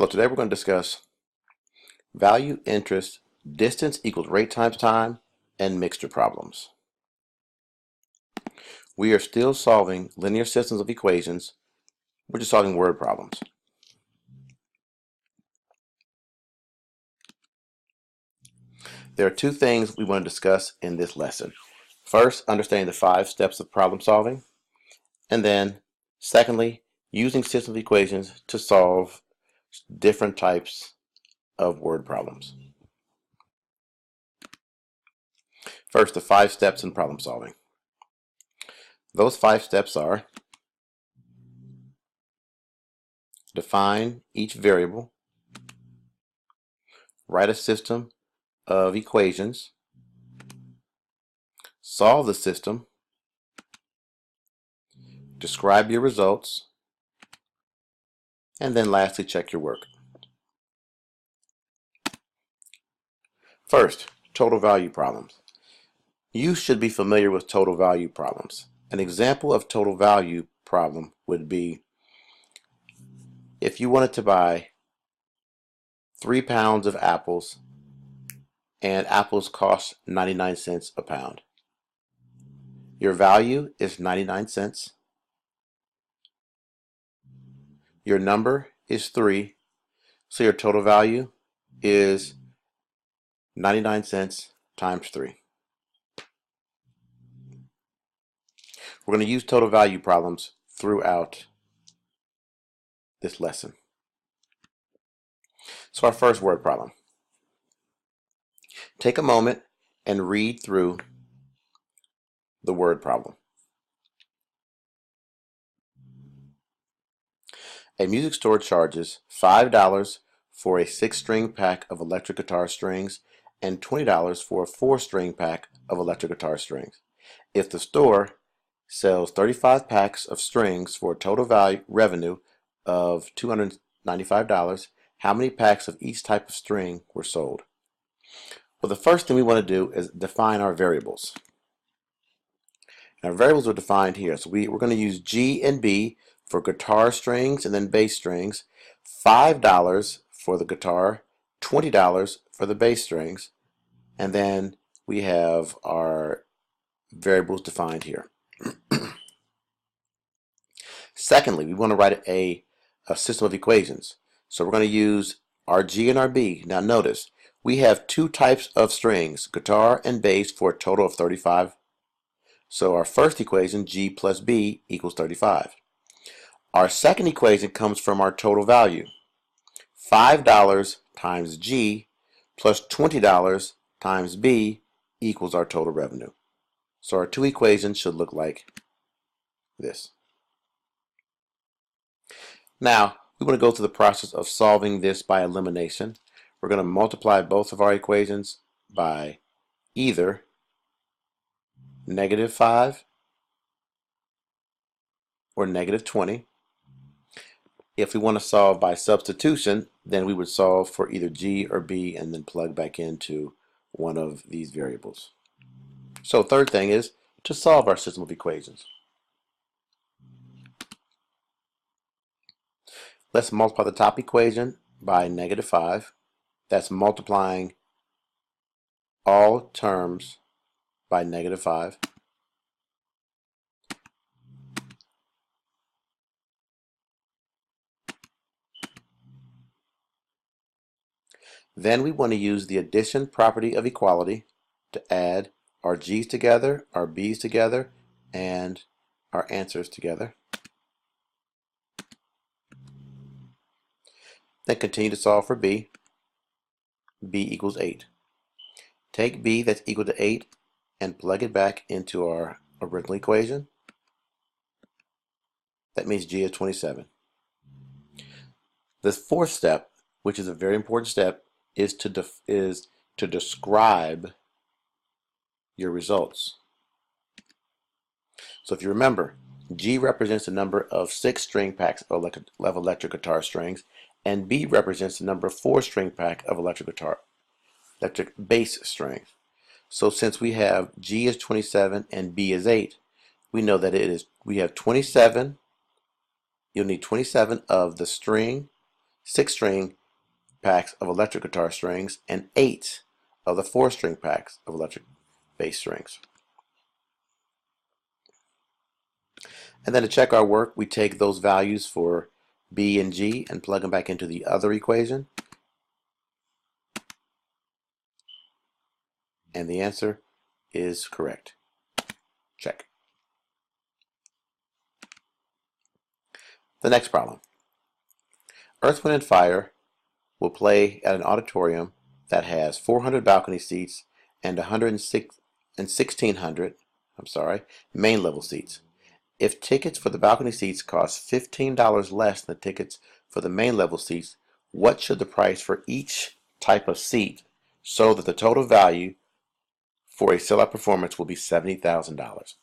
Hello, today we're going to discuss value, interest, distance equals rate times time, and mixture problems. We are still solving linear systems of equations. We're just solving word problems. There are two things we want to discuss in this lesson. First, understanding the 5 steps of problem solving, and then, secondly, using system of equations to solve different types of word problems. First, the 5 steps in problem solving. Those 5 steps are: define each variable, write a system of equations, solve the system, describe your results, and then lastly check your work. First, total value problems. You should be familiar with total value problems. An example of total value problem would be if you wanted to buy 3 pounds of apples and apples cost 99 cents a pound. Your value is 99 cents. Your number is 3, so your total value is 99 cents times 3. We're going to use total value problems throughout this lesson. So our first word problem. Take a moment and read through the word problem. A music store charges $5 for a 6-string pack of electric guitar strings and $20 for a 4-string pack of electric guitar strings. If the store sells 35 packs of strings for a total revenue of $295, how many packs of each type of string were sold? Well, the first thing we want to do is define our variables. Our variables are defined here. So we're going to use G and B for guitar strings and then bass strings, $5 for the guitar, $20 for the bass strings, and then we have our variables defined here. Secondly, we want to write a system of equations. So we're going to use our G and our B. Now notice, we have 2 types of strings, guitar and bass, for a total of 35. So our first equation, G plus B, equals 35. Our second equation comes from our total value. $5 times G plus $20 times B equals our total revenue. So our 2 equations should look like this. Now, we want to go through the process of solving this by elimination. We're going to multiply both of our equations by either -5 or -20. If we want to solve by substitution, then we would solve for either G or B and then plug back into one of these variables. So third thing is to solve our system of equations. Let's multiply the top equation by -5. That's multiplying all terms by -5. Then we want to use the addition property of equality to add our G's together, our B's together, and our answers together. Then continue to solve for B. B equals 8. Take B that's equal to 8 and plug it back into our original equation. That means G is 27. The fourth step, which is a very important step, is to describe your results. So if you remember, G represents the number of 6-string packs of electric guitar strings, and B represents the number of 4-string pack of electric bass strings. So since we have G is 27 and B is 8, we know that we have 27. You'll need 27 of the string 6-string packs of electric guitar strings and 8 of the 4-string packs of electric bass strings. And then to check our work, we take those values for B and G and plug them back into the other equation. And the answer is correct. Check. The next problem. Earth, Wind, and Fire will play at an auditorium that has 400 balcony seats and 1,600 main level seats. If tickets for the balcony seats cost $15 less than tickets for the main level seats, what should the price for each type of seat so that the total value for a sellout performance will be $70,000?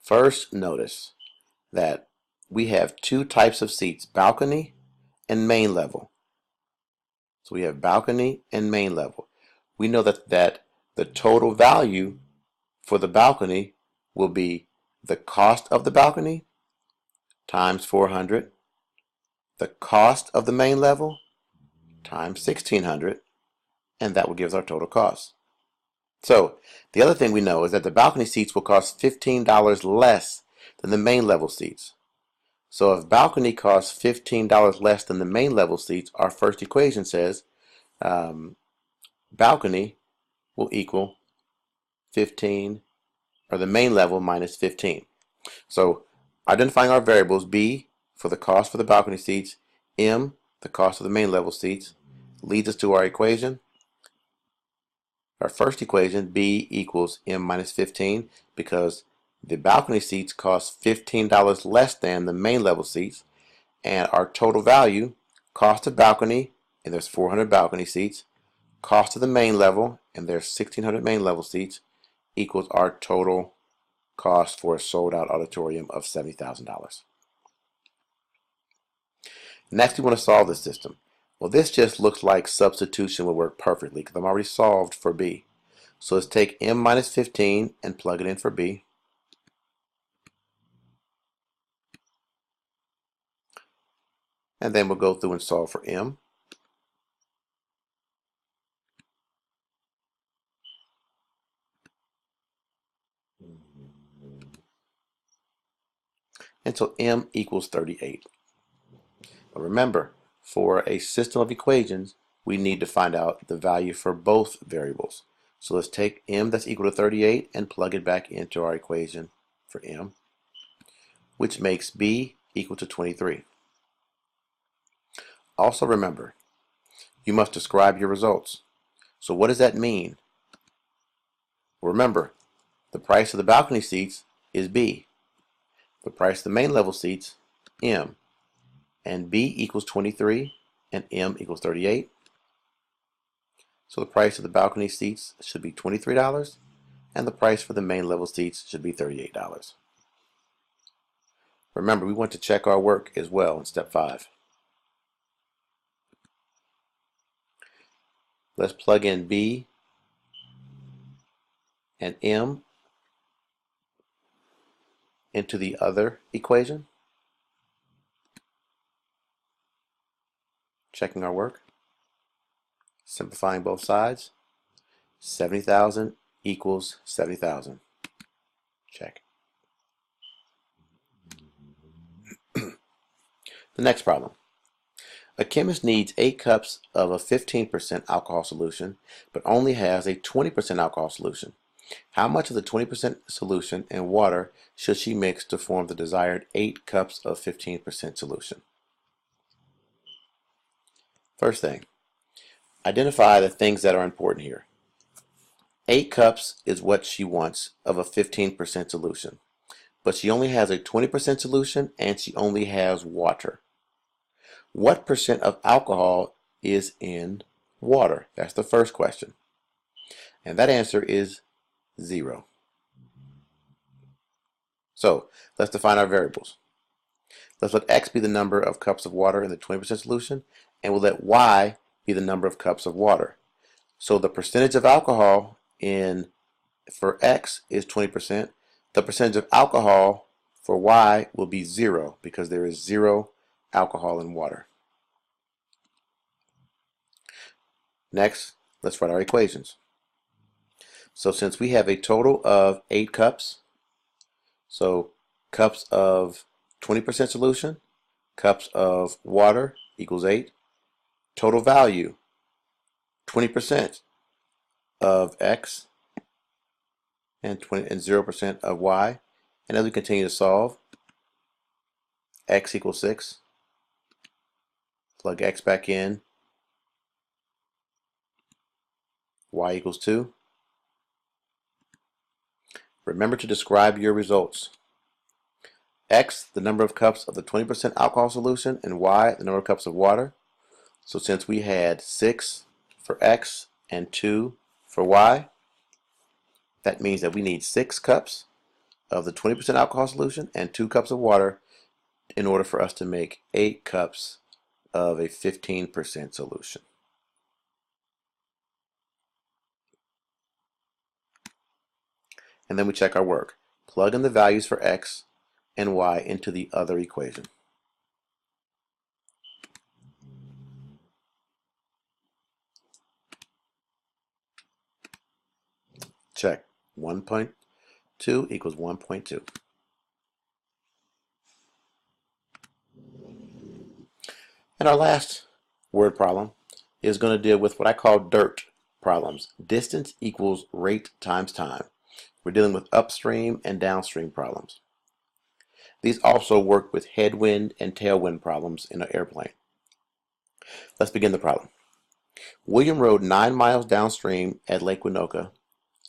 First, notice that we have two types of seats, balcony and main level. So we have balcony and main level. We know that the total value for the balcony will be the cost of the balcony times 400, the cost of the main level times 1,600, and that will give us our total cost. So the other thing we know is that the balcony seats will cost $15 less than the main level seats. So if balcony costs $15 less than the main level seats, our first equation says balcony will equal 15, or the main level minus 15. So identifying our variables, B for the cost for the balcony seats, M the cost of the main level seats, leads us to our equation. Our first equation, B equals M minus 15, because the balcony seats cost $15 less than the main level seats, and our total value, cost of balcony, and there's 400 balcony seats, cost of the main level, and there's 1,600 main level seats, equals our total cost for a sold out auditorium of $70,000. Next, we want to solve this system. Well, this just looks like substitution will work perfectly because I'm already solved for B. So let's take M minus 15 and plug it in for B. And then we'll go through and solve for M. And so M equals 38. But remember, for a system of equations, we need to find out the value for both variables. So let's take M that's equal to 38 and plug it back into our equation for M, which makes B equal to 23. Also remember, you must describe your results. So what does that mean? Remember, the price of the balcony seats is B. The price of the main level seats, M. And B equals 23 and M equals 38. So the price of the balcony seats should be $23 and the price for the main level seats should be $38. Remember, we want to check our work as well in step 5. Let's plug in B and M into the other equation. Checking our work. Simplifying both sides. 70,000 equals 70,000. Check. The next problem. A chemist needs 8 cups of a 15% alcohol solution, but only has a 20% alcohol solution. How much of the 20% solution and water should she mix to form the desired 8 cups of 15% solution? First thing, identify the things that are important here. 8 cups is what she wants of a 15% solution, but she only has a 20% solution and she only has water. What percent of alcohol is in water? That's the first question. And that answer is 0. So let's define our variables. Let's let X be the number of cups of water in the 20% solution, and we'll let Y be the number of cups of water. So the percentage of alcohol for X is 20%. The percentage of alcohol for y will be 0 because there is 0 alcohol in water. Next, let's write our equations. So since we have a total of 8 cups, so cups of 20% solution, cups of water equals 8. Total value, 20% of x and 0% of y. And as we continue to solve, x equals 6. Plug x back in. Y equals 2. Remember to describe your results. X, the number of cups of the 20% alcohol solution, and Y, the number of cups of water. So since we had 6 for X and 2 for Y, that means that we need 6 cups of the 20% alcohol solution and 2 cups of water in order for us to make 8 cups of a 15% solution. And then we check our work. Plug in the values for X and Y into the other equation. Check. 1.2 equals 1.2. And our last word problem is going to deal with what I call DIRT problems. Distance equals rate times time. We're dealing with upstream and downstream problems. These also work with headwind and tailwind problems in an airplane. Let's begin the problem. William rode 9 miles downstream at Lake Winoka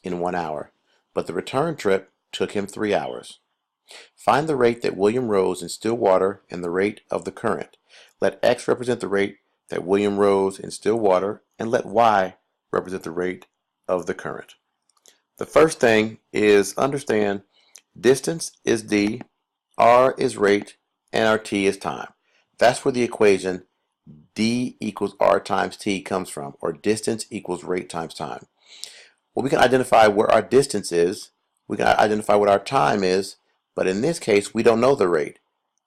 in 1 hour, but the return trip took him 3 hours. Find the rate that William rose in still water and the rate of the current. Let x represent the rate that William rose in still water, and let y represent the rate of the current. The first thing is understand distance is d, r is rate, and our t is time. That's where the equation d equals r times t comes from, or distance equals rate times time. Well, we can identify where our distance is, we can identify what our time is, but in this case we don't know the rate.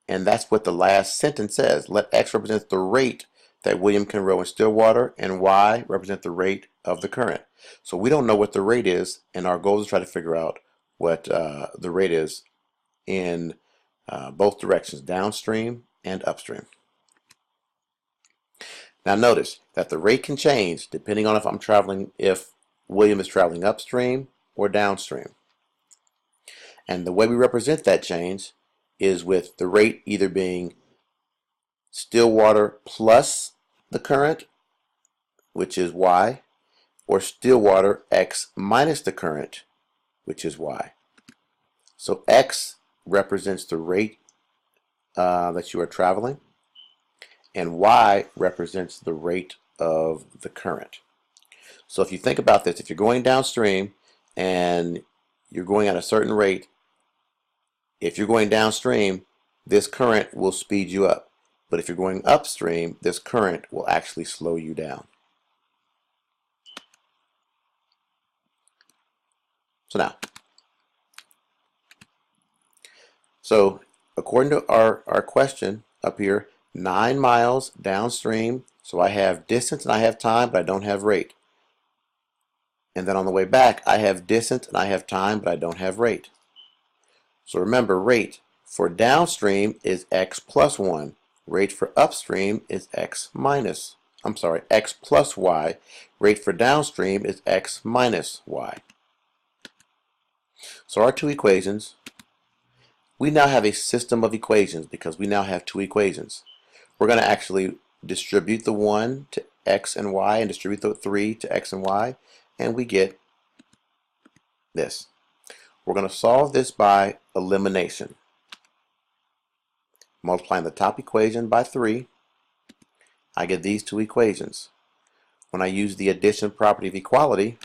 And that's what the last sentence says. Let x represent the rate that William can row in still water, and y represent the rate of the current. So we don't know what the rate is, and our goal is to try to figure out what the rate is in both directions, downstream and upstream. Now notice that the rate can change depending on if William is traveling upstream or downstream. And the way we represent that change is with the rate either being still water plus the current, which is y, or still water x minus the current, which is y. So x represents the rate that you are traveling, and y represents the rate of the current. So if you think about this, if you're going downstream and you're going at a certain rate, if you're going downstream, this current will speed you up. But if you're going upstream, this current will actually slow you down. So according to our question up here, 9 miles downstream, so I have distance and I have time, but I don't have rate. And then on the way back, I have distance and I have time, but I don't have rate. So remember, rate for downstream is x plus 1. Rate for upstream is x plus y. Rate for downstream is x minus y. So our two equations, we now have a system of equations because we now have two equations. We're going to actually distribute the 1 to x and y and distribute the 3 to x and y, and we get this. We're going to solve this by elimination. Multiplying the top equation by 3, I get these two equations. When I use the addition property of equality,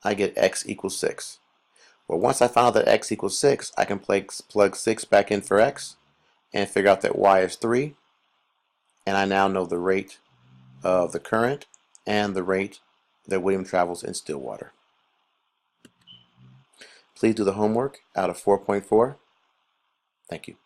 I get x equals 6. Well, once I found out that x equals 6, I can plug 6 back in for x and figure out that y is 3. And I now know the rate of the current and the rate that William travels in still water. Please do the homework out of 4.4. Thank you.